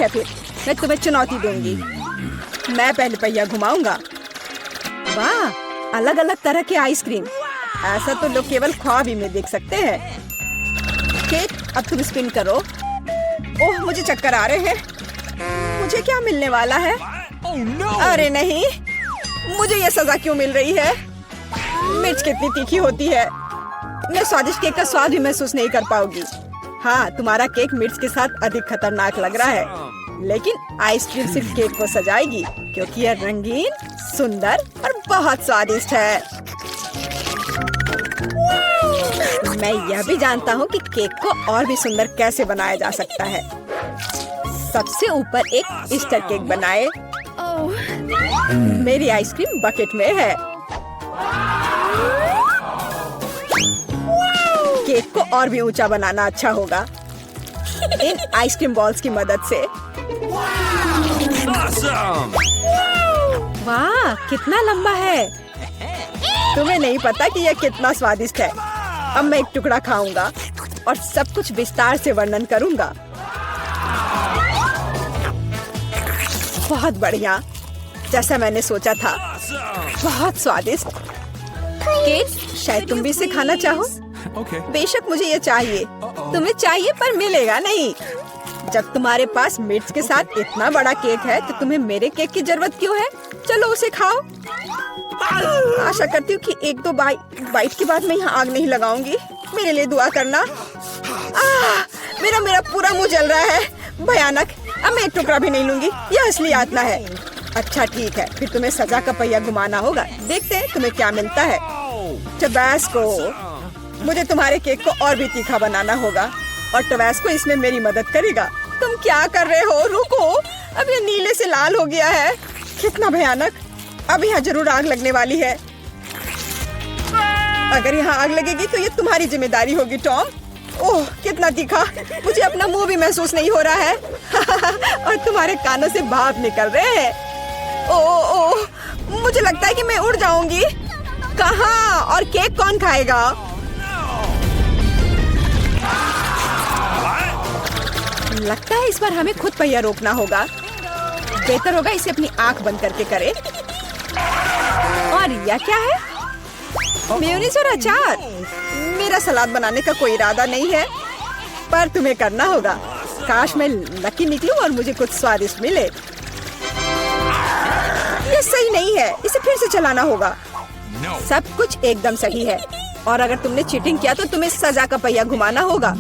है फिर मैं तुम्हें चुनौती दूंगी। मैं पहले पहिया घुमाऊंगा। वाह, अलग अलग तरह के आइसक्रीम, ऐसा तो लोग केवल ख्वाब ही में देख सकते हैं। केक, अब तुम स्पिन करो। ओह, मुझे चक्कर आ रहे हैं। मुझे क्या मिलने वाला है? अरे नहीं, मुझे ये सजा क्यों मिल रही है? मिर्च कितनी तीखी होती है, मैं स्वादिष्ट केक का स्वाद भी महसूस नहीं कर पाऊंगी। हाँ, तुम्हारा केक मिर्च के साथ अधिक खतरनाक लग रहा है, लेकिन आइसक्रीम सिर्फ केक को सजाएगी क्योंकि यह रंगीन, सुंदर और बहुत स्वादिष्ट है। मैं यह भी जानता हूँ कि केक को और भी सुंदर कैसे बनाया जा सकता है। सबसे ऊपर एक ईस्टर केक बनाए। मेरी आइसक्रीम बकेट में है। केक को और भी ऊंचा बनाना अच्छा होगा इन आइसक्रीम बॉल्स की मदद से। वाह, कितना लंबा है। तुम्हें नहीं पता कि यह कितना स्वादिष्ट है। अब मैं एक टुकड़ा खाऊंगा और सब कुछ विस्तार से वर्णन करूंगा। बहुत बढ़िया, जैसा मैंने सोचा था, बहुत स्वादिष्ट। केक, शायद तुम भी इसे खाना चाहो। बेशक मुझे ये चाहिए। तुम्हें चाहिए पर मिलेगा नहीं। जब तुम्हारे पास मिर्च के साथ इतना बड़ा केक है तो तुम्हें मेरे केक की जरूरत क्यों है? चलो उसे खाओ। आशा करती हूँ कि एक दो बाइट के बाद मैं यहाँ आग नहीं लगाऊंगी। मेरे लिए दुआ करना। मेरा पूरा मुंह जल रहा है, भयानक। अब मैं एक टुकड़ा भी नहीं लूंगी, यह असली यातना है। अच्छा ठीक है, फिर तुम्हें सजा का पहिया घुमाना होगा। देखते हैं तुम्हें क्या मिलता है। टबैस्को, मुझे तुम्हारे केक को और भी तीखा बनाना होगा और टबैस्को इसमें मेरी मदद करेगा। तुम क्या कर रहे हो? रुको, अब ये नीले से लाल हो गया है। कितना भयानक। अब यहाँ जरूर आग लगने वाली है। अगर यहाँ आग लगेगी तो ये तुम्हारी जिम्मेदारी होगी टॉम। ओह, कितना तीखा। मुझे अपना मुंह भी महसूस नहीं हो रहा है और तुम्हारे कानों से भाप निकल रहे हैं। ओह, मुझे लगता है कि मैं उड़ जाऊंगी। कहाँ? और केक कौन खाएगा? लगता है इस बार हमें खुद पहिया रोकना होगा। बेहतर होगा इसे अपनी आंख बंद करके करे। और यह क्या है? मेयोनीज और अचार। मेरा सलाद बनाने का कोई इरादा नहीं है, पर तुम्हें करना होगा। काश मैं लकी निकलूं और मुझे कुछ स्वादिष्ट मिले। ये सही नहीं है, इसे फिर से चलाना होगा। सब कुछ एकदम सही है और अगर तुमने चीटिंग किया तो तुम्हें सजा का पहिया घुमाना होगा।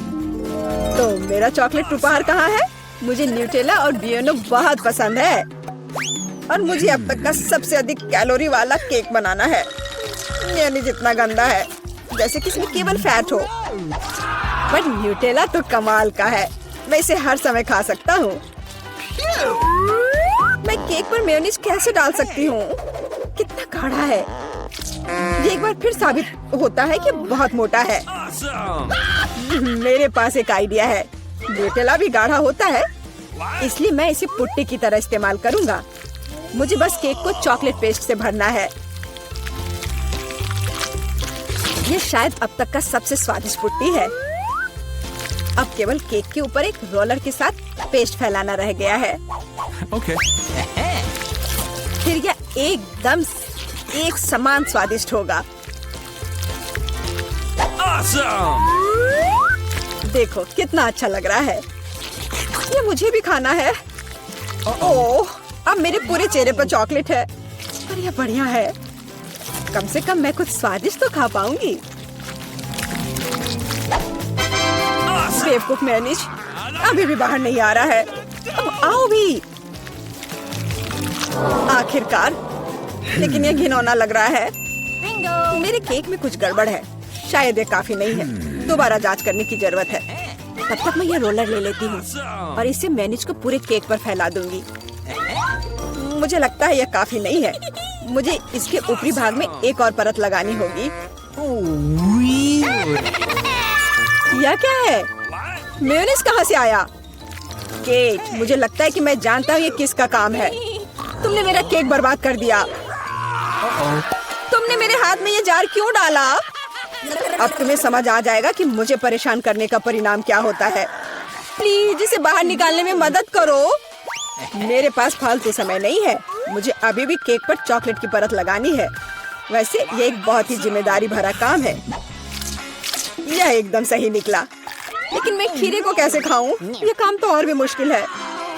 तो मेरा चॉकलेट उपहार कहाँ है? मुझे न्यूटेला और बियोनो बहुत पसंद है और मुझे अब तक का सबसे अधिक कैलोरी वाला केक बनाना है। यानी जितना गंदा है, जैसे कि इसमें केवल फैट हो। पर न्यूटेला तो कमाल का है, मैं इसे हर समय खा सकता हूँ। मैं केक पर मेयोनीज कैसे डाल सकती हूँ? कितना गाढ़ा है। ये एक बार फिर साबित होता है कि बहुत मोटा है। मेरे पास एक आइडिया है। न्यूटेला भी गाढ़ा होता है, इसलिए मैं इसे पुट्टी की तरह इस्तेमाल करूंगा। मुझे बस केक को चॉकलेट पेस्ट से भरना है। ये शायद अब तक का सबसे स्वादिष्ट पुट्टी है। अब केवल केक के ऊपर एक रोलर के साथ पेस्ट फैलाना रह गया है। फिर यह एकदम एक समान स्वादिष्ट होगा। देखो कितना अच्छा लग रहा है। ये मुझे भी खाना है। ओह, अब मेरे पूरे चेहरे पर चॉकलेट है। पर यह बढ़िया है। कम से कम मैं कुछ स्वादिष्ट तो खा पाऊंगी। बेवकूफ मेयोनीज अभी भी बाहर नहीं आ रहा है। अब आओ भी। आखिरकार, लेकिन यह घिनौना लग रहा है। मेरे केक में कुछ गड़बड़ है। शायद ये काफी नहीं है, दोबारा जांच करने की जरूरत है। तब तक मैं यह रोलर ले लेती हूँ और इसे मेयोनीज को पूरे केक पर फैला दूंगी। मुझे लगता है यह काफी नहीं है। मुझे इसके ऊपरी भाग में एक और परत लगानी होगी। यह क्या है? मेयोनीज कहाँ से आया? केक, मुझे लगता है कि मैं जानता हूँ ये किसका काम है। तुमने मेरा केक बर्बाद कर दिया। तुमने मेरे हाथ में ये जार क्यों डाला? अब तुम्हें समझ आ जाएगा कि मुझे परेशान करने का परिणाम क्या होता है। प्लीज इसे बाहर निकालने में मदद करो। मेरे पास फालतू समय नहीं है। मुझे अभी भी केक पर चॉकलेट की परत लगानी है। वैसे ये एक बहुत ही जिम्मेदारी भरा काम है। यह एकदम सही निकला, लेकिन मैं खीरे को कैसे खाऊं? ये काम तो और भी मुश्किल है,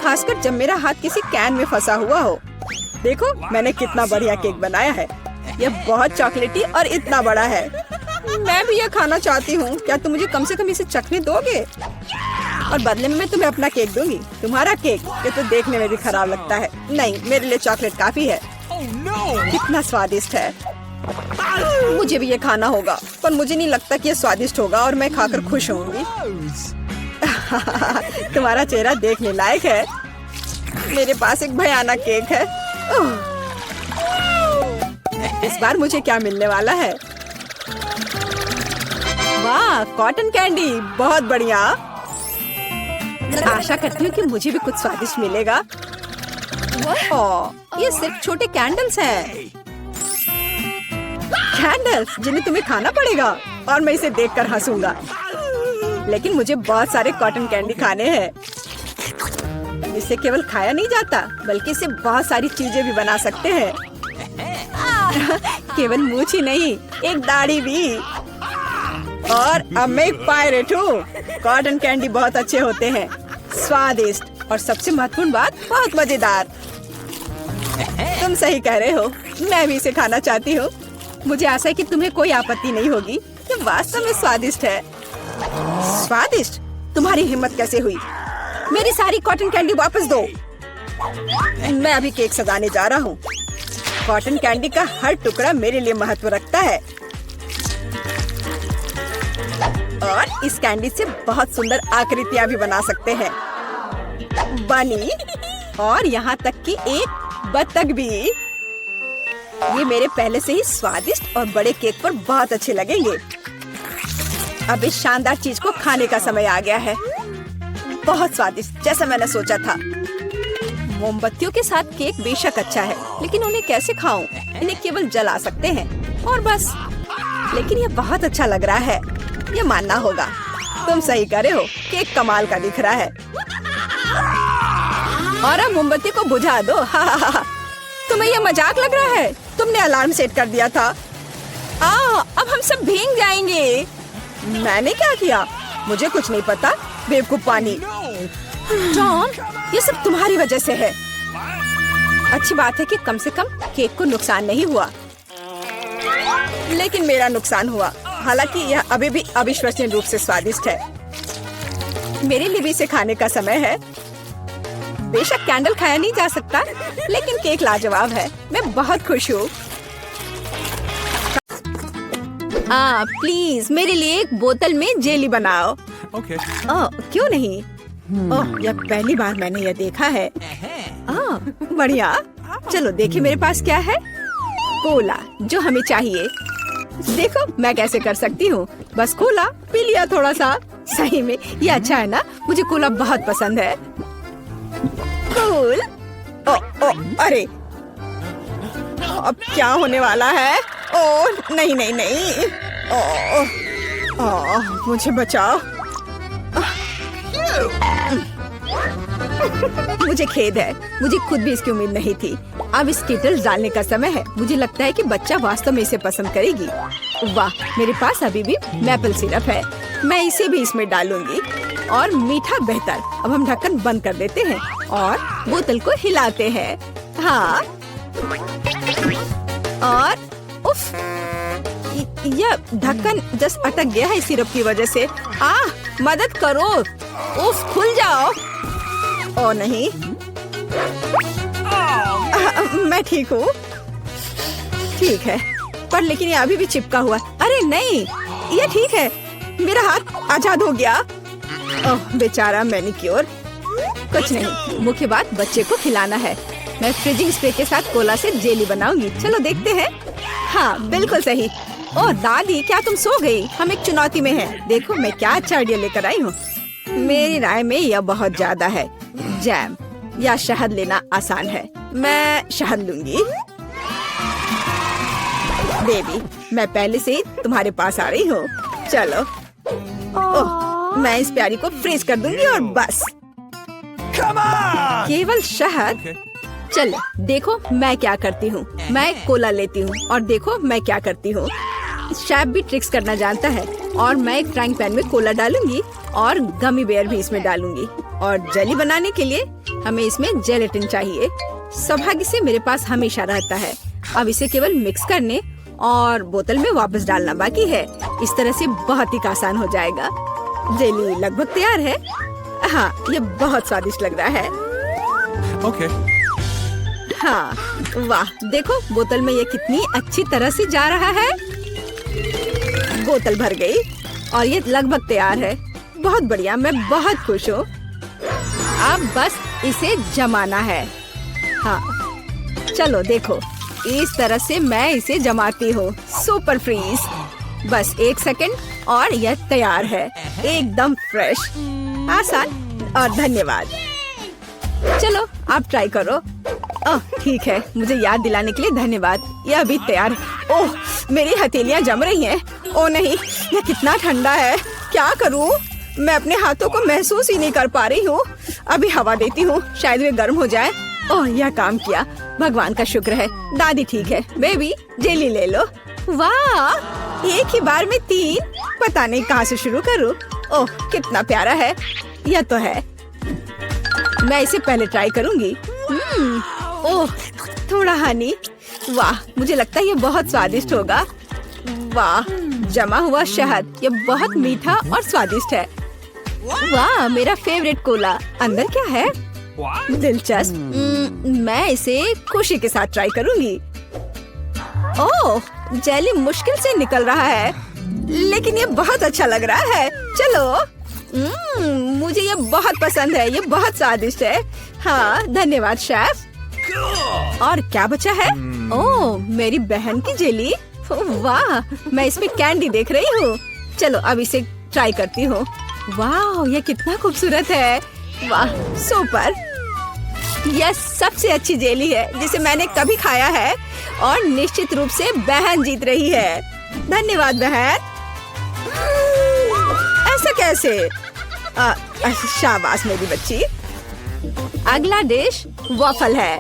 खासकर जब मेरा हाथ किसी कैन में फंसा हुआ हो। देखो मैंने कितना बढ़िया केक बनाया है। यह बहुत चॉकलेटी और इतना बड़ा है। मैं भी यह खाना चाहती हूँ। क्या तुम मुझे कम से कम इसे चखने दोगे? और बदले में मैं तुम्हें अपना केक दूंगी। तुम्हारा केक ये तो देखने में भी खराब लगता है। नहीं, मेरे लिए चॉकलेट काफी है। कितना स्वादिष्ट है। मुझे भी ये खाना होगा, पर मुझे नहीं लगता कि ये स्वादिष्ट होगा और मैं खाकर खुश होंगी। तुम्हारा चेहरा देखने लायक है। मेरे पास एक भयानक केक है। इस बार मुझे क्या मिलने वाला है? वाह, कॉटन कैंडी, बहुत बढ़िया। आशा करती हूँ कि मुझे भी कुछ स्वादिष्ट मिलेगा। ओह, ये सिर्फ छोटे कैंडल्स हैं। कैंडल्स जिन्हें तुम्हें खाना पड़ेगा और मैं इसे देखकर हंसूंगा। लेकिन मुझे बहुत सारे कॉटन कैंडी खाने हैं। इसे केवल खाया नहीं जाता, बल्कि इसे बहुत सारी चीजें भी बना सकते हैं। केवल मूंछ ही नहीं, एक दाढ़ी भी। और अब मैं एक पायरेट हूँ। कॉटन कैंडी बहुत अच्छे होते हैं, स्वादिष्ट और सबसे महत्वपूर्ण बात, बहुत मजेदार। तुम सही कह रहे हो, मैं भी इसे खाना चाहती हूँ। मुझे आशा है कि तुम्हें कोई आपत्ति नहीं होगी। ये वास्तव में स्वादिष्ट है। स्वादिष्ट? तुम्हारी हिम्मत कैसे हुई? मेरी सारी कॉटन कैंडी वापस दो। मैं अभी केक सजाने जा रहा हूँ। कॉटन कैंडी का हर टुकड़ा मेरे लिए महत्व रखता है। और इस कैंडी से बहुत सुंदर आकृतियाँ भी बना सकते हैं। बनी, और यहाँ तक कि एक बत्तख भी। ये मेरे पहले से ही स्वादिष्ट और बड़े केक पर बहुत अच्छे लगेंगे। अब इस शानदार चीज को खाने का समय आ गया है। बहुत स्वादिष्ट, जैसा मैंने सोचा था। मोमबत्तियों के साथ केक बेशक अच्छा है, लेकिन उन्हें कैसे खाऊं? इन्हें केवल जला सकते हैं और बस। लेकिन ये बहुत अच्छा लग रहा है, ये मानना होगा। तुम सही कह रहे हो, केक कमाल का दिख रहा है। और अब मोमबत्ती को बुझा दो। तुम्हें ये मजाक लग रहा है? तुमने अलार्म सेट कर दिया था। अब हम सब भीग जाएंगे। मैंने क्या किया? मुझे कुछ नहीं पता, बेवकूफ पानी। टॉम, ये सब तुम्हारी वजह से है। अच्छी बात है कि कम से कम केक को नुकसान नहीं हुआ, लेकिन मेरा नुकसान हुआ। हालांकि यह अभी भी अविश्वसनीय रूप से स्वादिष्ट है। मेरे लिए भी इसे खाने का समय है। बेशक कैंडल खाया नहीं जा सकता, लेकिन केक लाजवाब है। मैं बहुत खुश हूँ। प्लीज मेरे लिए एक बोतल में जेली बनाओ। Okay. क्यों नहीं? यह पहली बार मैंने यह देखा है। बढ़िया। चलो देखें मेरे पास क्या है। कोला, जो हमें चाहिए। देखो मैं कैसे कर सकती हूँ। बस कोला पी लिया थोड़ा सा। सही में ये अच्छा है ना? मुझे कोला बहुत पसंद है। कूल। अरे अब क्या होने वाला है? नहीं नहीं नहीं। मुझे बचाओ। मुझे खेद है, मुझे खुद भी इसकी उम्मीद नहीं थी। अब स्कीटल्स डालने का समय है। मुझे लगता है कि बच्चा वास्तव में इसे पसंद करेगी। वाह, मेरे पास अभी भी मैपल सिरप है। मैं इसे भी इसमें डालूंगी। और मीठा बेहतर। अब हम ढक्कन बंद कर देते हैं और बोतल को हिलाते हैं। हाँ, और उफ, यह ढक्कन जस्ट अटक गया है सिरप की वजह से। मदद करो। उफ, खुल जाओ। ओ नहीं। मैं ठीक हूँ। ठीक है, पर लेकिन ये अभी भी चिपका हुआ। अरे नहीं, ये ठीक है। मेरा हाथ आजाद हो गया। ओह बेचारा मैनिक्योर। कुछ नहीं, मुख्य बात बच्चे को खिलाना है। मैं फ्रीजिंग स्प्रे के साथ कोला से जेली बनाऊंगी। चलो देखते हैं। हाँ बिल्कुल सही। ओह दादी, क्या तुम सो गई? हम एक चुनौती में हैं। देखो मैं क्या अच्छा आइडिया लेकर आई हूँ। मेरी राय में यह बहुत ज्यादा है। जैम या शहद लेना आसान है। मैं शहद लूंगी। बेबी, मैं पहले से ही तुम्हारे पास आ रही हूँ। चलो। ओह, मैं इस प्यारी को फ्रीज कर दूंगी और बस। Come on! केवल शहद? चलो देखो मैं क्या करती हूँ। मैं कोला लेती हूँ और देखो मैं क्या करती हूँ। शेफ भी ट्रिक्स करना जानता है। और मैं एक फ्राइंग पैन में कोला डालूंगी और गमी बेयर भी इसमें डालूंगी। और जेली बनाने के लिए हमें इसमें जेलेटिन चाहिए। सौभाग्य से मेरे पास हमेशा रहता है। अब इसे केवल मिक्स करने और बोतल में वापस डालना बाकी है। इस तरह से बहुत ही आसान हो जाएगा। जेली लगभग तैयार है। हाँ, ये बहुत स्वादिष्ट लग रहा है। Okay. हाँ, वाह देखो बोतल में ये कितनी अच्छी तरह से जा रहा है। बोतल भर गई और ये लगभग तैयार है। बहुत बढ़िया, मैं बहुत खुश हूँ। अब बस इसे जमाना है। हाँ, चलो देखो इस तरह से मैं इसे जमाती हूँ। Super freeze. बस 1 सेकंड और यह तैयार है। एकदम फ्रेश, आसान और धन्यवाद। चलो आप ट्राई करो। ओह ठीक है, मुझे याद दिलाने के लिए धन्यवाद। यह अभी तैयार है। ओह मेरी हथेलियां जम रही हैं। ओह नहीं, यह कितना ठंडा है। क्या करूं? मैं अपने हाथों को महसूस ही नहीं कर पा रही हूँ। अभी हवा देती हूँ, शायद वे गर्म हो जाए। ओह यह काम किया, भगवान का शुक्र है। दादी ठीक है। बेबी जेली ले लो। वाह, एक ही बार में 3। पता नहीं कहाँ से शुरू करूँ। ओह कितना प्यारा है। यह तो है, मैं इसे पहले ट्राई करूंगी। ओह थोड़ा हनी। वाह, मुझे लगता है ये बहुत स्वादिष्ट होगा। वाह, जमा हुआ शहद, ये बहुत मीठा और स्वादिष्ट है। वाह, मेरा फेवरेट कोला। अंदर क्या है? दिलचस्प। मैं इसे खुशी के साथ ट्राई करूंगी। ओह, जेली मुश्किल से निकल रहा है, लेकिन ये बहुत अच्छा लग रहा है। चलो, मुझे ये बहुत पसंद है। ये बहुत स्वादिष्ट है। हाँ, धन्यवाद शेफ। और क्या बचा है? ओह, मेरी बहन की जेली। वाह, मैं इसमें कैंडी देख रही हूँ। चलो अब इसे ट्राई करती हूँ। वाह, ये कितना खूबसूरत है। वाह, सुपर। यह सबसे अच्छी जेली है जिसे मैंने कभी खाया है और निश्चित रूप से बहन जीत रही है। धन्यवाद बहन। ऐसा कैसे? शाबाश मेरी बच्ची। अगला डिश वॉफल है।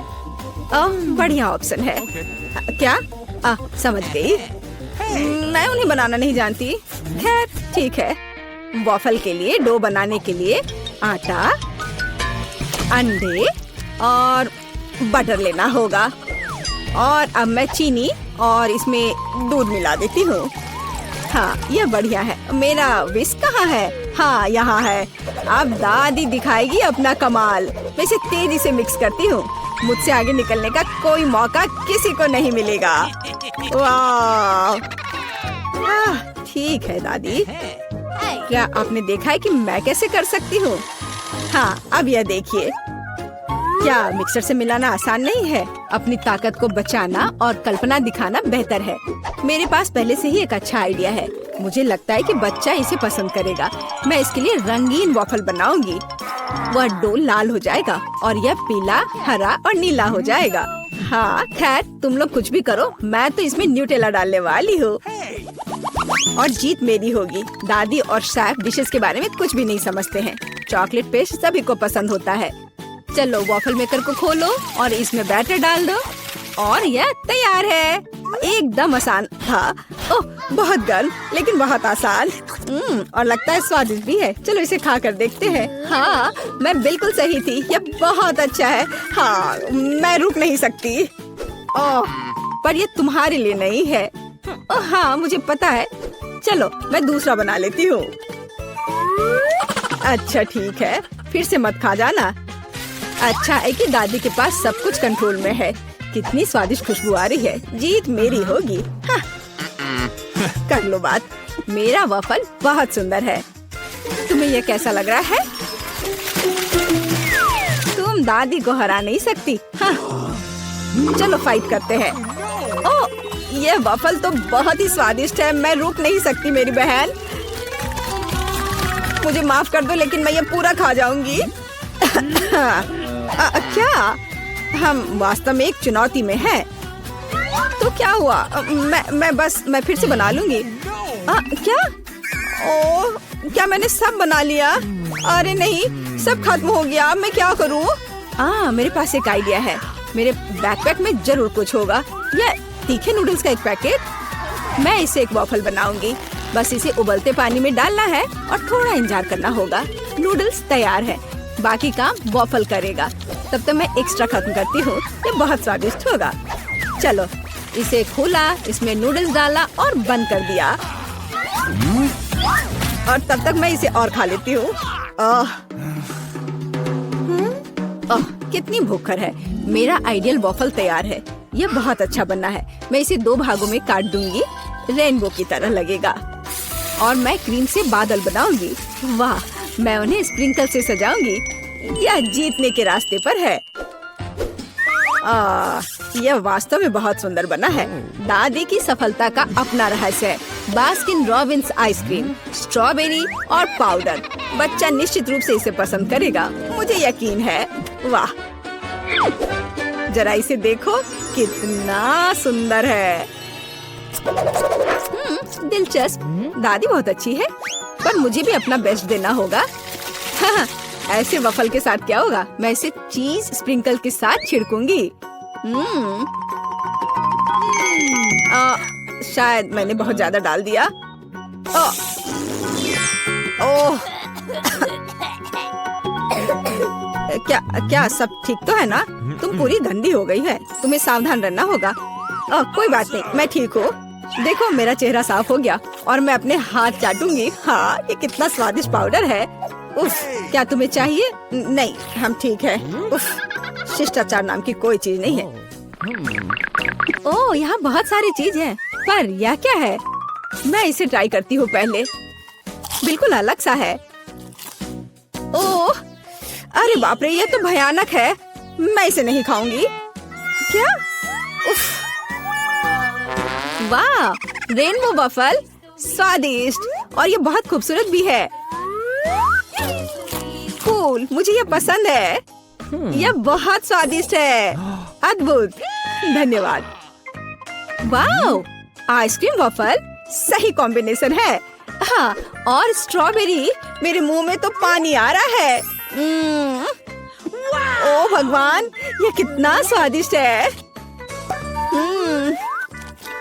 बढ़िया ऑप्शन है। क्या? समझ गई। मैं उन्हें बनाना नहीं जानती। खैर ठीक है। वॉफल के लिए डो बनाने के लिए आटा, अंडे और बटर लेना होगा। और अब मैं चीनी और इसमें दूध मिला देती हूँ। हाँ, यह बढ़िया है। मेरा विस्क कहाँ है? हाँ, यहाँ है। अब दादी दिखाएगी अपना कमाल। मैं इसे तेजी से मिक्स करती हूँ। मुझसे आगे निकलने का कोई मौका किसी को नहीं मिलेगा। वाह, ठीक है दादी। क्या आपने देखा है कि मैं कैसे कर सकती हूँ? हाँ, अब यह देखिए। क्या मिक्सर से मिलाना आसान नहीं है? अपनी ताकत को बचाना और कल्पना दिखाना बेहतर है। मेरे पास पहले से ही एक अच्छा आइडिया है। मुझे लगता है कि बच्चा इसे पसंद करेगा। मैं इसके लिए रंगीन वॉफल बनाऊंगी। वह डो लाल हो जाएगा और यह पीला, हरा और नीला हो जाएगा। हाँ, खैर तुम लोग कुछ भी करो, मैं तो इसमें न्यूटेला डालने वाली हूँ और जीत मेरी होगी। दादी और शेफ डिशेस के बारे में कुछ भी नहीं समझते हैं। चॉकलेट पेस्ट सभी को पसंद होता है। चलो वॉफल मेकर को खोलो और इसमें बैटर डाल दो और यह तैयार है। एकदम आसान था। ओह, बहुत गर्म लेकिन बहुत आसान। और लगता है स्वादिष्ट भी है। चलो इसे खा कर देखते हैं। हाँ, मैं बिल्कुल सही थी। यह बहुत अच्छा है। हाँ, मैं रुक नहीं सकती। ओह, पर यह तुम्हारे लिए नहीं है। ओह हाँ, मुझे पता है। चलो मैं दूसरा बना लेती हूँ। अच्छा ठीक है, फिर से मत खा जाना। अच्छा है कि दादी के पास सब कुछ कंट्रोल में है। कितनी स्वादिष्ट खुशबू आ रही है। जीत मेरी होगी। हाँ। कर लो बात। मेरा वॉफल बहुत सुंदर है। तुम्हें यह कैसा लग रहा है? तुम दादी को हरा नहीं सकती। हाँ। चलो फाइट करते हैं। ओह, यह वॉफल तो बहुत ही स्वादिष्ट है। मैं रुक नहीं सकती मेरी बहन। मुझे माफ कर दो लेकिन मैं ये पूरा खा जाऊंगी। क्या? हम वास्तव में एक चुनौती में हैं। तो क्या हुआ? मैं फिर से बना लूंगी। क्या? ओह, क्या मैंने सब बना लिया? अरे नहीं, सब खत्म हो गया। मैं क्या करूं? मेरे पास एक आइडिया है। मेरे बैकपैक में जरूर कुछ होगा। ये तीखे नूडल्स का एक पैकेट। मैं इसे एक वॉफल बनाऊंगी। बस इसे उबलते पानी में डालना है और थोड़ा इंतजार करना होगा। नूडल्स तैयार है, बाकी काम वॉफल करेगा। तब तक मैं एक्स्ट्रा खत्म करती हूँ। ये बहुत स्वादिष्ट होगा। चलो इसे खोला, इसमें नूडल्स डाला और बंद कर दिया। और तब तक मैं इसे और खा लेती हूँ। कितनी भूखर है। मेरा आइडियल वॉफल तैयार है। ये बहुत अच्छा बना है। मैं इसे 2 भागों में काट दूंगी। रेनबो की तरह लगेगा। और मैं क्रीम से बादल बनाऊंगी। वाह, मैं उन्हें स्प्रिंकल से सजाऊंगी। यह जीतने के रास्ते पर है। यह वास्तव में बहुत सुंदर बना है। दादी की सफलता का अपना रहस्य है। बास्किन रॉबिन्स आइसक्रीम, स्ट्रॉबेरी और पाउडर। बच्चा निश्चित रूप से इसे पसंद करेगा, मुझे यकीन है। वाह, जरा इसे देखो, कितना सुंदर है। दिलचस्प। दादी बहुत अच्छी है, पर मुझे भी अपना बेस्ट देना होगा। हाँ, ऐसे वफल के साथ क्या होगा? मैं इसे चीज स्प्रिंकल के साथ छिड़कूंगी। शायद मैंने बहुत ज्यादा डाल दिया। ओह, क्या सब ठीक तो है ना? तुम पूरी गंदी हो गई है। तुम्हें सावधान रहना होगा। कोई बात नहीं, मैं ठीक हूँ। देखो, मेरा चेहरा साफ हो गया और मैं अपने हाथ चाटूंगी। हाँ, ये कितना स्वादिष्ट पाउडर है। उफ, क्या तुम्हें चाहिए? नहीं, हम ठीक है। उफ, शिष्टाचार नाम की कोई चीज नहीं है। ओह, यहाँ बहुत सारी चीज है, पर यह क्या है? मैं इसे ट्राई करती हूँ पहले। बिल्कुल अलग सा है। ओह, अरे बाप रे, ये तो भयानक है। मैं इसे नहीं खाऊंगी। क्या? उफ, वाह, रेनबो वफल, स्वादिष्ट और ये बहुत खूबसूरत भी है। कूल, मुझे ये पसंद है। यह बहुत स्वादिष्ट है। अद्भुत, धन्यवाद। वाह, आइसक्रीम वफल सही कॉम्बिनेशन है। हाँ, और स्ट्रॉबेरी, मेरे मुंह में तो पानी आ रहा है। ओह भगवान, ये कितना स्वादिष्ट है।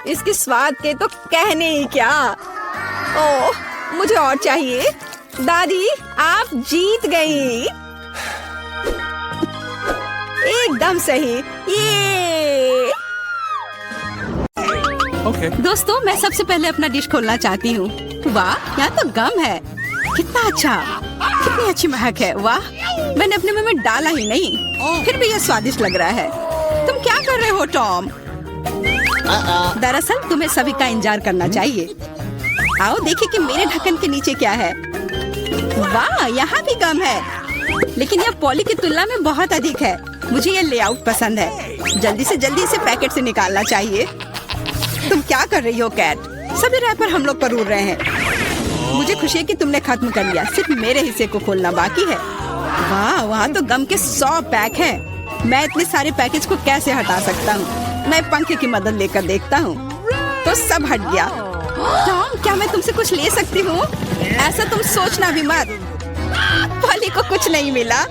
इसके स्वाद के तो कहने ही क्या। ओह, मुझे और चाहिए। दादी, आप जीत गई। एकदम सही। ये दोस्तों, मैं सबसे पहले अपना डिश खोलना चाहती हूँ। वाह, यहाँ तो गम है। कितना अच्छा, कितनी अच्छी महक है। वाह, मैंने अपने मुंह में डाला ही नहीं, फिर भी यह स्वादिष्ट लग रहा है। तुम क्या कर रहे हो टॉम? दरअसल तुम्हें सभी का इंतजार करना चाहिए। आओ देखें कि मेरे ढक्कन के नीचे क्या है। वाह, यहाँ भी गम है, लेकिन यह पॉली की तुलना में बहुत अधिक है। मुझे यह लेआउट पसंद है। जल्दी से जल्दी इसे पैकेट से निकालना चाहिए। तुम क्या कर रही हो कैट? सभी रैपर हम लोग पर उड़ रहे हैं। मुझे खुशी है कि तुमने खत्म कर लिया। सिर्फ मेरे हिस्से को खोलना बाकी है। वाह, वहाँ तो गम के 100 पैक हैं। मैं इतने सारे पैकेज को कैसे हटा सकता हूँ? मैं पंखे की मदद लेकर देखता हूँ, तो सब हट गया। टॉम, क्या मैं तुमसे कुछ ले सकती हूँ? ऐसा तुम सोचना भी मत। पॉली को कुछ नहीं मिला।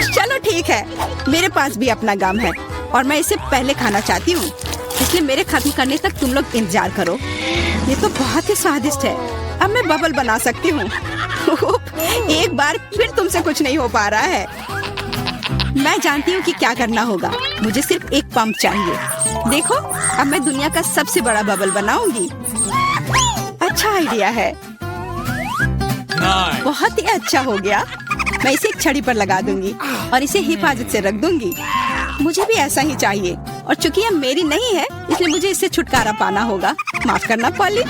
चलो ठीक है, मेरे पास भी अपना गम है और मैं इसे पहले खाना चाहती हूँ, इसलिए मेरे खत्म करने तक तुम लोग इंतजार करो। ये तो बहुत ही स्वादिष्ट है। अब मैं बबल बना सकती हूँ। एक बार फिर तुमसे कुछ नहीं हो पा रहा है। मैं जानती हूँ कि क्या करना होगा। मुझे सिर्फ एक पंप चाहिए। देखो, अब मैं दुनिया का सबसे बड़ा बबल बनाऊंगी। अच्छा आइडिया है। बहुत ही अच्छा हो गया। मैं इसे एक छड़ी पर लगा दूंगी और इसे हिफाजत से रख दूंगी। मुझे भी ऐसा ही चाहिए, और चूंकि यह मेरी नहीं है, इसलिए मुझे इससे छुटकारा पाना होगा। माफ करना पॉली,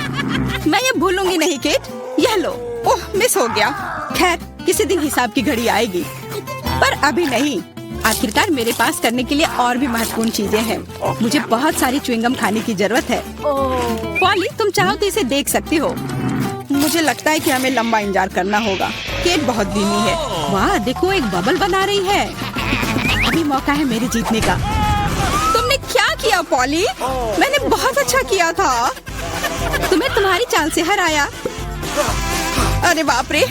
मैं ये भूलूंगी नहीं केट। यह लो। ओह, मिस हो गया। खैर, किसी दिन हिसाब की घड़ी आएगी, पर अभी नहीं। आखिरकार मेरे पास करने के लिए और भी महत्वपूर्ण चीजें हैं। मुझे बहुत सारी च्युइंगम खाने की जरूरत है। पॉली, तुम चाहो तो इसे देख सकती हो। मुझे लगता है कि हमें लंबा इंतजार करना होगा। केट बहुत धीमी है। वाह, देखो, एक बबल बना रही है। अभी मौका है मेरे जीतने का। तुमने क्या किया पॉली? मैंने बहुत अच्छा किया था। तुम्हें तुम्हारी चाल से हराया। अरे बाप रे,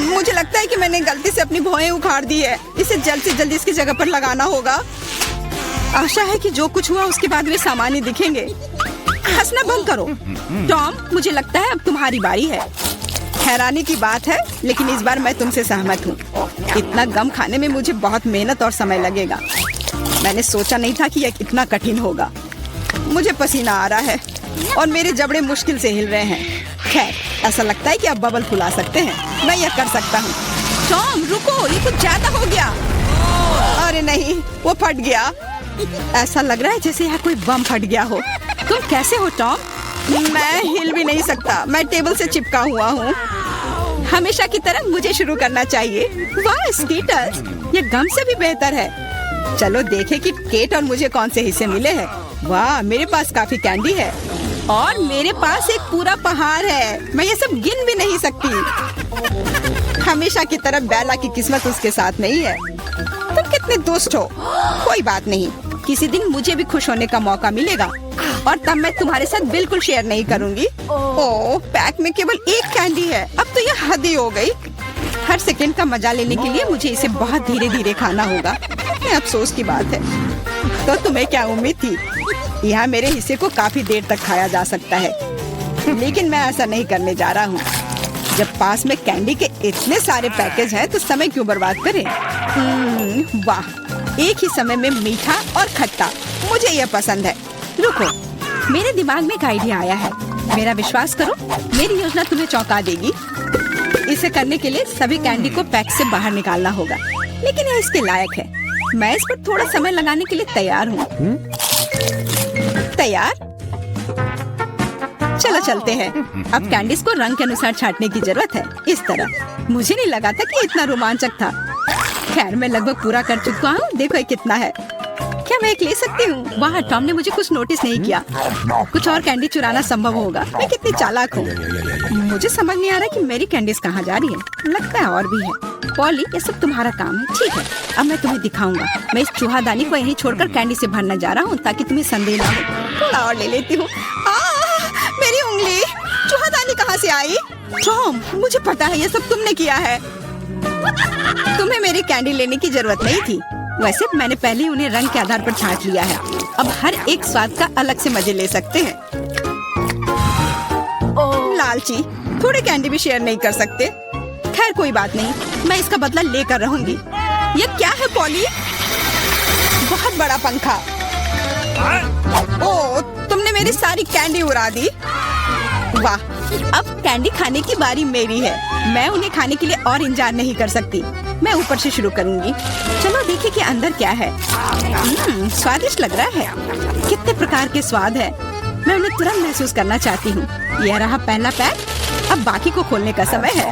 मुझे लगता है कि मैंने गलती से अपनी भौहें उखाड़ दी है। इसे जल्द से जल्द इसकी जगह पर लगाना होगा। आशा है कि जो कुछ हुआ उसके बाद वे सामान्य दिखेंगे। हंसना बंद करो। टॉम, मुझे लगता है अब तुम्हारी बारी है। हैरानी की बात है, लेकिन इस बार मैं तुमसे सहमत हूँ। इतना गम खाने में मुझे बहुत मेहनत और समय लगेगा। मैंने सोचा नहीं था कि यह इतना कठिन होगा। मुझे पसीना आ रहा है और मेरे जबड़े मुश्किल से हिल रहे हैं। खैर, ऐसा लगता है कि आप बबल फुला सकते हैं। मैं यह कर सकता हूँ। टॉम रुको, ये कुछ ज्यादा हो गया। अरे नहीं, वो फट गया। ऐसा लग रहा है जैसे यहाँ कोई बम फट गया हो। तुम कैसे हो टॉम? मैं हिल भी नहीं सकता। मैं टेबल से चिपका हुआ हूँ। हमेशा की तरह मुझे शुरू करना चाहिए। वाह स्कीटर्स, ये गम से भी बेहतर है। चलो देखें कि केट और मुझे कौन से हिस्से मिले हैं। वाह, मेरे पास काफी कैंडी है और मेरे पास एक पूरा पहाड़ है। मैं ये सब गिन भी नहीं सकती। हमेशा की तरह बेला की किस्मत उसके साथ नहीं है। तुम कितने दुष्ट हो। कोई बात नहीं, किसी दिन मुझे भी खुश होने का मौका मिलेगा और तब मैं तुम्हारे साथ बिल्कुल शेयर नहीं करूंगी। ओह, पैक में केवल एक कैंडी है। अब तो ये हद ही हो गई। हर सेकंड का मजा लेने के लिए मुझे इसे बहुत धीरे धीरे खाना होगा। अफसोस की बात है। तो तुम्हें क्या उम्मीद थी? यहाँ मेरे हिस्से को काफी देर तक खाया जा सकता है, लेकिन मैं ऐसा नहीं करने जा रहा हूँ। जब पास में कैंडी के इतने सारे पैकेज हैं, तो समय क्यों बर्बाद करें? वाह, एक ही समय में मीठा और खट्टा, मुझे यह पसंद है। रुको, मेरे दिमाग में एक आइडिया आया है। मेरा विश्वास करो, मेरी योजना तुम्हें चौंका देगी। इसे करने के लिए सभी कैंडी को पैक से बाहर निकालना होगा, लेकिन यह इसके लायक है। मैं इस पर थोड़ा समय लगाने के लिए तैयार हूँ। तैयार? चलो चलते हैं। अब कैंडीज को रंग के अनुसार छांटने की जरूरत है। इस तरह। मुझे नहीं लगा था कि इतना रोमांचक था। खैर, मैं लगभग पूरा कर चुका हूँ। देखो ये कितना है। क्या मैं एक ले सकती हूँ? वाह, टॉम ने मुझे कुछ नोटिस नहीं किया। कुछ और कैंडी चुराना संभव होगा। मैं कितनी चालाक हूँ। मुझे समझ नहीं आ रहा कि मेरी कैंडीज कहाँ जा रही है। लगता है और भी है। पॉली, ये सब तुम्हारा काम है। ठीक है, अब मैं तुम्हें दिखाऊंगा। मैं इस चूहादानी को यहीं छोड़कर कैंडी से भरने जा रहा हूँ, ताकि तुम्हें संदेह ना हो। थोड़ा और ले लेती हूँ। मेरी उंगली! चूहादानी कहाँ से आई? टॉम, मुझे पता है ये सब तुमने किया है। तुम्हें मेरी कैंडी लेने की जरूरत नहीं थी। वैसे मैंने पहले ही उन्हें रंग के आधार पर छांट लिया है। अब हर एक स्वाद का अलग से मजे ले सकते हैं। लालची, थोड़े कैंडी भी शेयर नहीं कर सकते। खैर कोई बात नहीं, मैं इसका बदला लेकर रहूंगी। ये क्या है पॉली? बहुत बड़ा पंखा। ओह, तुमने मेरी सारी कैंडी उड़ा दी। वाह, अब कैंडी खाने की बारी मेरी है। मैं उन्हें खाने के लिए और इंतजार नहीं कर सकती। मैं ऊपर से शुरू करूंगी। चलो देखिए कि अंदर क्या है। स्वादिष्ट लग रहा है। कितने प्रकार के स्वाद है। मैं उन्हें तुरंत महसूस करना चाहती हूँ। यह रहा पहला पैक। अब बाकी को खोलने का समय है।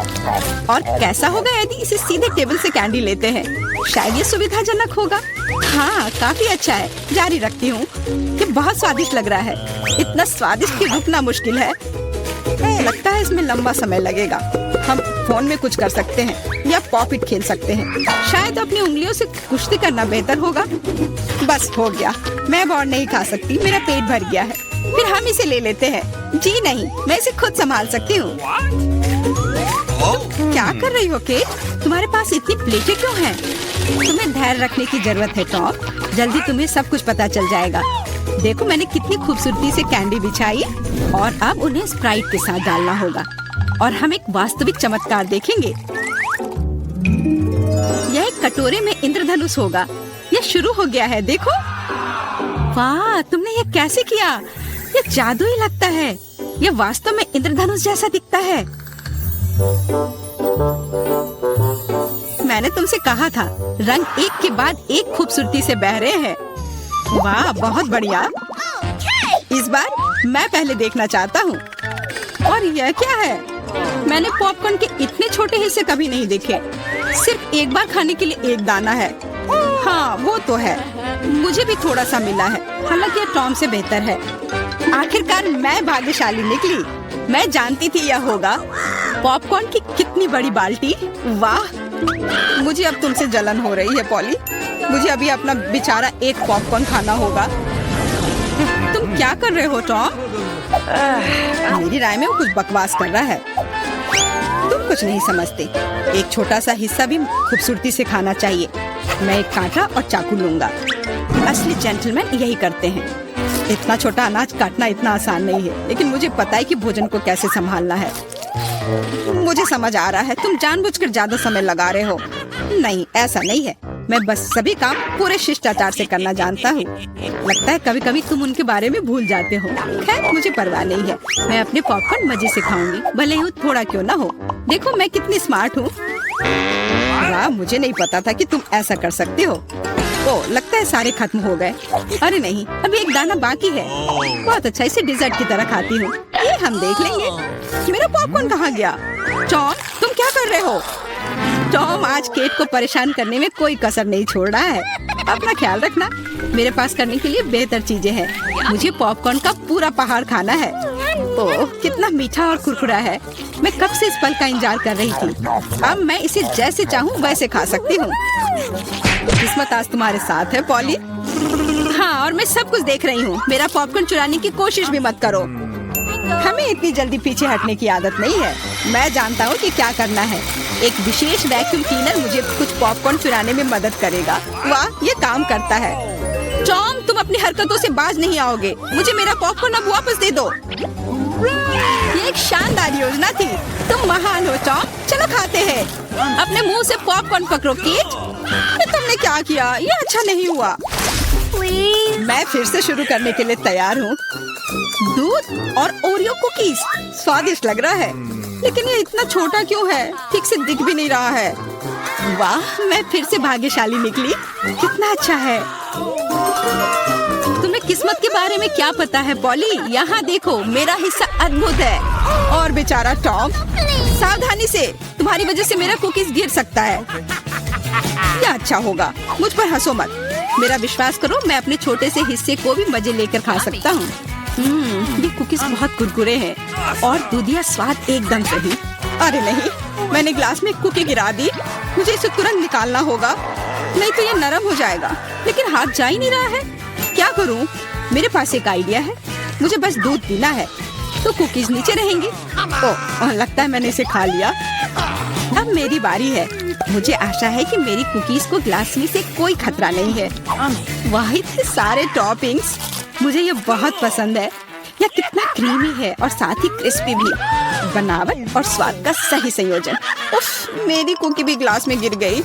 और कैसा होगा यदि इसे सीधे टेबल से कैंडी लेते हैं? शायद ये सुविधाजनक होगा। हाँ, काफी अच्छा है। जारी रखती हूँ। ये बहुत स्वादिष्ट लग रहा है। इतना स्वादिष्ट कि रुकना मुश्किल है। लगता है इसमें लंबा समय लगेगा। हम फोन में कुछ कर सकते हैं या पॉपिट खेल सकते हैं। शायद अपनी उंगलियों से कुश्ती करना बेहतर होगा। बस हो गया। मैं अब और नहीं खा सकती। मेरा पेट भर गया है। फिर हम इसे ले लेते हैं। जी नहीं, मैं इसे खुद संभाल सकती हूँ। क्या कर रही हो केट? तुम्हारे पास इतनी प्लेटें क्यों हैं? तुम्हें धैर्य रखने की जरूरत है टॉम। जल्दी तुम्हें सब कुछ पता चल जाएगा। देखो मैंने कितनी खूबसूरती से कैंडी बिछाई और अब उन्हें स्प्राइट के साथ डालना होगा और हम एक वास्तविक चमत्कार देखेंगे। यह एक कटोरे में इंद्रधनुष होगा। यह शुरू हो गया है। देखो, वाह, तुमने ये कैसे किया? यह जादू ही लगता है। यह वास्तव में इंद्रधनुष जैसा दिखता है। मैंने तुमसे कहा था, रंग एक के बाद एक खूबसूरती से बह रहे हैं। वाह, बहुत बढ़िया। इस बार मैं पहले देखना चाहता हूँ। और यह क्या है? मैंने पॉपकॉर्न के इतने छोटे हिस्से कभी नहीं देखे। सिर्फ एक बार खाने के लिए एक दाना है। हाँ, वो तो है। मुझे भी थोड़ा सा मिला है, हालांकि यह टॉम से बेहतर है। आखिरकार मैं भाग्यशाली निकली। मैं जानती थी यह होगा। पॉपकॉर्न की कितनी बड़ी बाल्टी। वाह, मुझे अब तुमसे जलन हो रही है पॉली। मुझे अभी अपना बेचारा एक पॉपकॉर्न खाना होगा। तुम क्या कर रहे हो टॉम? मेरी राय में वो कुछ बकवास कर रहा है। कुछ नहीं समझते। एक छोटा सा हिस्सा भी खूबसूरती से खाना चाहिए। मैं एक कांटा और चाकू लूंगा। असली जेंटलमैन यही करते हैं। इतना छोटा अनाज काटना इतना आसान नहीं है, लेकिन मुझे पता है कि भोजन को कैसे संभालना है। मुझे समझ आ रहा है, तुम जानबूझकर ज्यादा समय लगा रहे हो। नहीं, ऐसा नहीं है। मैं बस सभी काम पूरे शिष्टाचार से करना जानता हूँ। लगता है कभी कभी तुम उनके बारे में भूल जाते हो। खैर, मुझे परवाह नहीं है। मैं अपने पॉपकॉर्न मजे से खाऊंगी, भले ही थोड़ा क्यों ना हो। देखो मैं कितनी स्मार्ट हूँ। वाह, मुझे नहीं पता था कि तुम ऐसा कर सकते हो। ओह, लगता है सारे खत्म हो गए। अरे नहीं, अभी एक दाना बाकी है। बहुत अच्छा, इसे डिजर्ट की तरह खाती हूँ। ये हम देख लेंगे। मेरा पॉपकॉर्न कहाँ गया? जॉन, तुम क्या कर रहे हो? टॉम आज केट को परेशान करने में कोई कसर नहीं छोड़ रहा है। अपना ख्याल रखना। मेरे पास करने के लिए बेहतर चीजें हैं। मुझे पॉपकॉर्न का पूरा पहाड़ खाना है। ओह, कितना मीठा और कुरकुरा है। मैं कब से इस पल का इंतजार कर रही थी। अब मैं इसे जैसे चाहूँ वैसे खा सकती हूँ। किस्मत आज तुम्हारे साथ है पॉली। हाँ, और मैं सब कुछ देख रही हूँ। मेरा पॉपकॉर्न चुराने की कोशिश भी मत करो। हमें इतनी जल्दी पीछे हटने की आदत नहीं है। मैं जानता हूँ कि क्या करना है। एक विशेष वैक्यूम क्लीनर मुझे कुछ पॉपकॉर्न चुराने में मदद करेगा। वाह, ये काम करता है। टॉम, तुम अपनी हरकतों से बाज नहीं आओगे। मुझे मेरा पॉपकॉर्न अब वापस दे दो। ये एक शानदार योजना थी। तुम महान हो टॉम। चलो खाते हैं। अपने मुंह से पॉपकॉर्न पकड़ो केट। तुमने क्या किया? ये अच्छा नहीं हुआ। मैं फिर से शुरू करने के लिए तैयार हूँ। दूध और ओरियो कुकीज स्वादिष्ट लग रहा है, लेकिन ये इतना छोटा क्यों है? ठीक से दिख भी नहीं रहा है। वाह, मैं फिर से भाग्यशाली निकली। कितना अच्छा है। तुम्हें किस्मत के बारे में क्या पता है पॉली? यहाँ देखो, मेरा हिस्सा अद्भुत है। और बेचारा टॉम, सावधानी से, तुम्हारी वजह से मेरा कुकीज गिर सकता है। क्या अच्छा होगा। मुझ पर हंसो मत। मेरा विश्वास करो, मैं अपने छोटे से हिस्से को भी मजे लेकर खा सकता हूँ। ये कुकीज बहुत कुरकुरे हैं और दूधिया स्वाद एकदम सही। अरे नहीं, मैंने ग्लास में कुकी गिरा दी। मुझे इसे तुरंत निकालना होगा, नहीं तो ये नरम हो जाएगा। लेकिन हाथ जा ही नहीं रहा है। क्या करूँ? मेरे पास एक आइडिया है। मुझे बस दूध पीना है, तो कुकीज नीचे रहेंगी। ओह, लगता है मैंने इसे खा लिया। अब मेरी बारी है। मुझे आशा है कि मेरी कुकीज को ग्लास में से कोई खतरा नहीं है। वाह, इतने सारे टॉपिंग्स। मुझे ये बहुत पसंद है। यह कितना क्रीमी है और साथ ही क्रिस्पी भी। बनावट और स्वाद का सही संयोजन। उफ, मेरी कुकी भी ग्लास में गिर गई।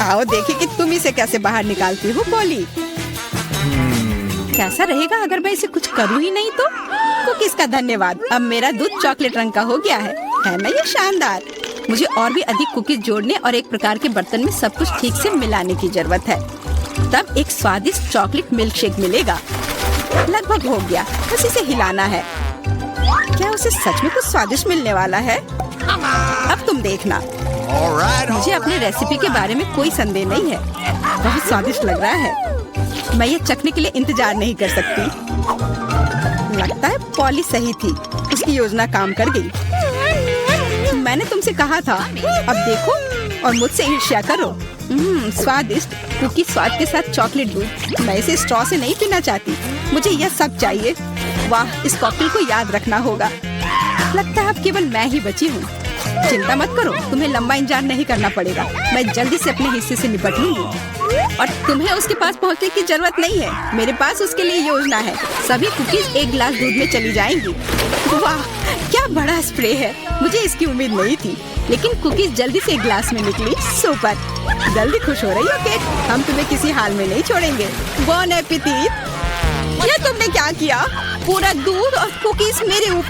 आओ देखें कि तुम इसे कैसे बाहर निकालती हो पॉली। कैसा रहेगा अगर मैं इसे कुछ करूँ ही नहीं तो? कुकीज का धन्यवाद। अब मेरा दूध चॉकलेट रंग का हो गया है ना? ये शानदार। मुझे और भी अधिक कुकीज जोड़ने और एक प्रकार के बर्तन में सब कुछ ठीक से मिलाने की जरूरत है। तब एक स्वादिष्ट चॉकलेट मिल्क शेक मिलेगा। लगभग हो गया, बस इसे हिलाना है। क्या उसे सच में कुछ स्वादिष्ट मिलने वाला है? अब तुम देखना। मुझे अपने रेसिपी के बारे में कोई संदेह नहीं है। बहुत स्वादिष्ट लग रहा है। मैं ये चखने के लिए इंतजार नहीं कर सकती। लगता है पॉली सही थी। उसकी योजना काम कर गई। मैंने तुमसे कहा था। अब देखो और मुझसे ईर्ष्या करो। स्वादिष्ट कुकी स्वाद के साथ चॉकलेट दूध। मैं इसे स्ट्रॉ से नहीं पीना चाहती। मुझे यह सब चाहिए। वाह, इस कॉकटेल को याद रखना होगा। लगता है अब केवल मैं ही बची हूँ। चिंता मत करो, तुम्हें लंबा इंतजार नहीं करना पड़ेगा। मैं जल्दी से अपने हिस्से से निपट लूंगी और तुम्हें उसके पास पहुँचने की जरूरत नहीं है। मेरे पास उसके लिए योजना है। सभी कुकीज एक गिलास दूध में चली जाएंगी। वाह, क्या बड़ा स्प्रे है। मुझे इसकी उम्मीद नहीं थी, लेकिन कुकीज जल्दी से एक गिलास में निकली। सुपर। जल्दी खुश हो रही हो केट? हम तुम्हें किसी हाल में नहीं छोड़ेंगे। बॉन एपेटिट। ये तुमने क्या किया? पूरा दूध और कुकीज मेरे ऊपर